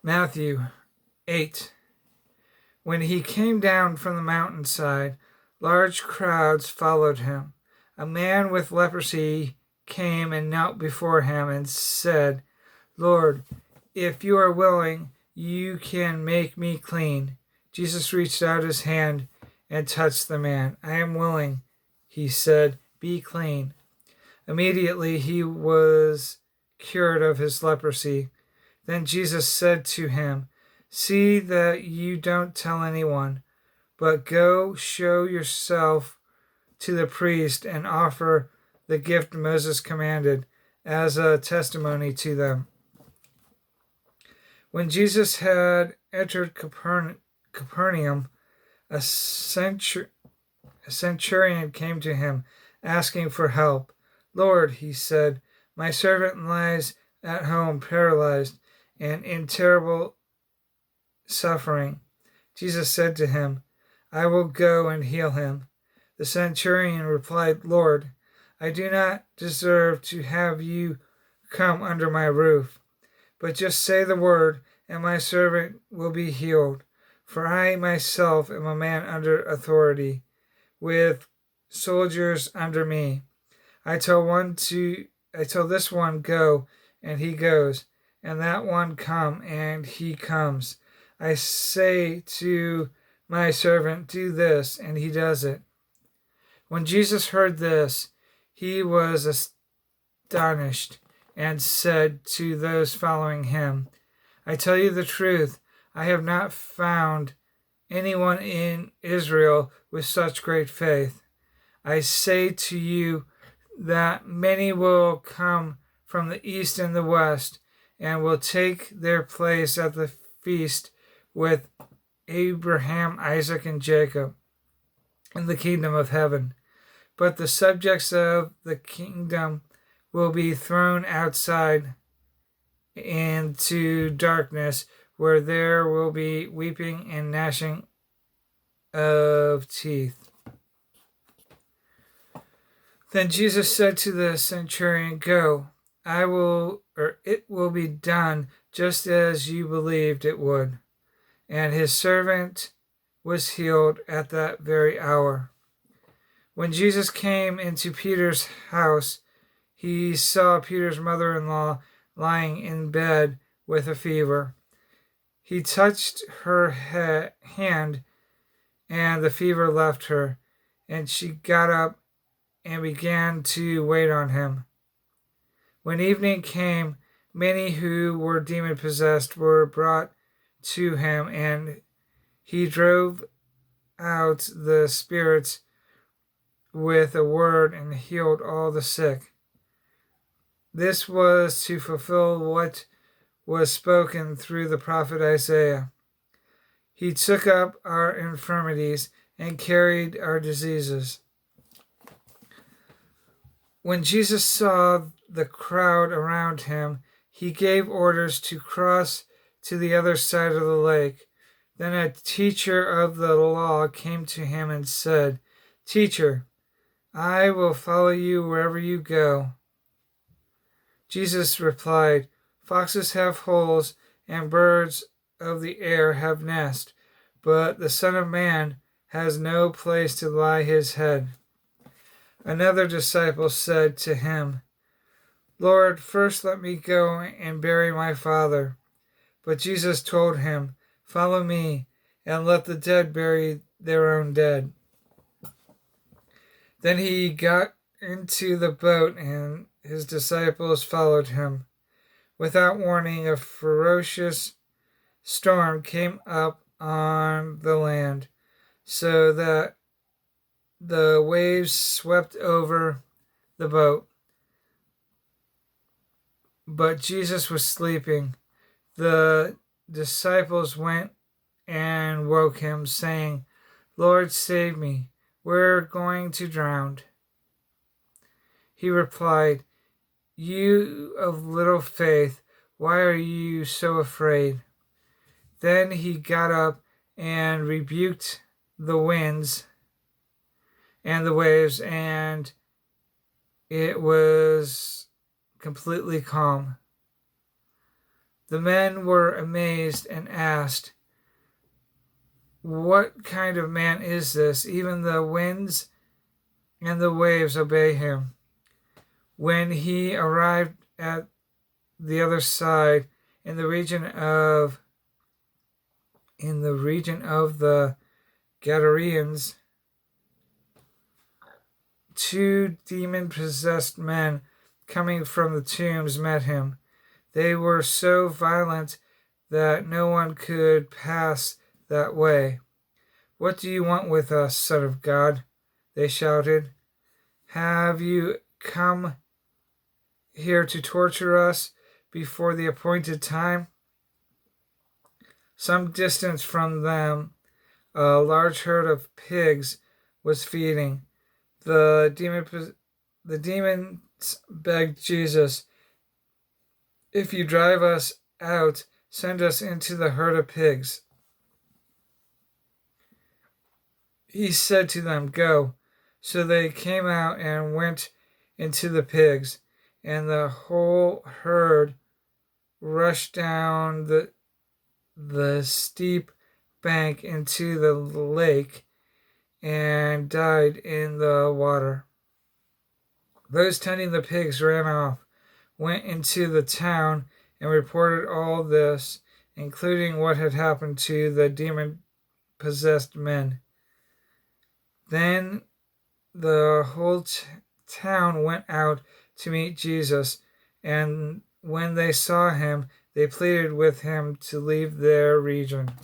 Matthew 8. When he came down from the mountainside, large crowds followed him. A man with leprosy came and knelt before him and said, "Lord, if you are willing, you can make me clean." Jesus reached out his hand and touched the man. "I am willing," he said, "be clean." Immediately he was cured of his leprosy. Then Jesus said to him, "See that you don't tell anyone, but go show yourself to the priest and offer the gift Moses commanded as a testimony to them." When Jesus had entered Capernaum, a centurion came to him, asking for help. "Lord," he said, "my servant lies at home paralyzed and in terrible suffering." Jesus said to him, "I will go and heal him." The centurion replied, "Lord, I do not deserve to have you come under my roof, but just say the word, and my servant will be healed. For I myself am a man under authority, with soldiers under me. I tell this one, 'Go,' and he goes, and that one, 'Come,' and he comes. I say to my servant, 'Do this,' and he does it." When Jesus heard this, he was astonished and said to those following him, "I tell you the truth, I have not found anyone in Israel with such great faith. I say to you that many will come from the east and the west and will take their place at the feast with Abraham, Isaac, and Jacob in the kingdom of heaven. But the subjects of the kingdom will be thrown outside into darkness, where there will be weeping and gnashing of teeth." Then Jesus said to the centurion, "Go, it will be done just as you believed it would." And his servant was healed at that very hour. When Jesus came into Peter's house, he saw Peter's mother-in-law lying in bed with a fever. He touched her hand, and the fever left her, and she got up and began to wait on him. When evening came, many who were demon-possessed were brought to him, and he drove out the spirits with a word and healed all the sick. This was to fulfill what was spoken through the prophet Isaiah. He took up our infirmities and carried our diseases. When Jesus saw the crowd around him, he gave orders to cross to the other side of the lake. Then a teacher of the law came to him and said, "Teacher, I will follow you wherever you go." Jesus replied, "Foxes have holes and birds of the air have nests, but the Son of Man has no place to lie his head." Another disciple said to him, "Lord, first let me go and bury my father." But Jesus told him, "Follow me, and let the dead bury their own dead." Then he got into the boat, and his disciples followed him. Without warning, a ferocious storm came up on the land, so that the waves swept over the boat. But Jesus was sleeping. The disciples went and woke him, saying, "Lord, save me. We're going to drown." He replied, "You of little faith, why are you so afraid?" Then he got up and rebuked the winds and the waves, and it was completely calm. The men were amazed and asked, "What kind of man is this? Even the winds and the waves obey him." When he arrived at the other side, in the region of the Gadarenes, two demon-possessed men coming from the tombs met him. They were so violent that no one could pass that way. "What do you want with us, Son of God?" they shouted. "Have you come here to torture us before the appointed time?" Some distance from them, a large herd of pigs was feeding. The demons begged Jesus, "If you drive us out, send us into the herd of pigs." He said to them, "Go." So they came out and went into the pigs, and the whole herd rushed down the steep bank into the lake and died in the water. Those tending the pigs ran off, went into the town, and reported all this, including what had happened to the demon-possessed men. Then the whole town went out to meet Jesus, and when they saw him, they pleaded with him to leave their region.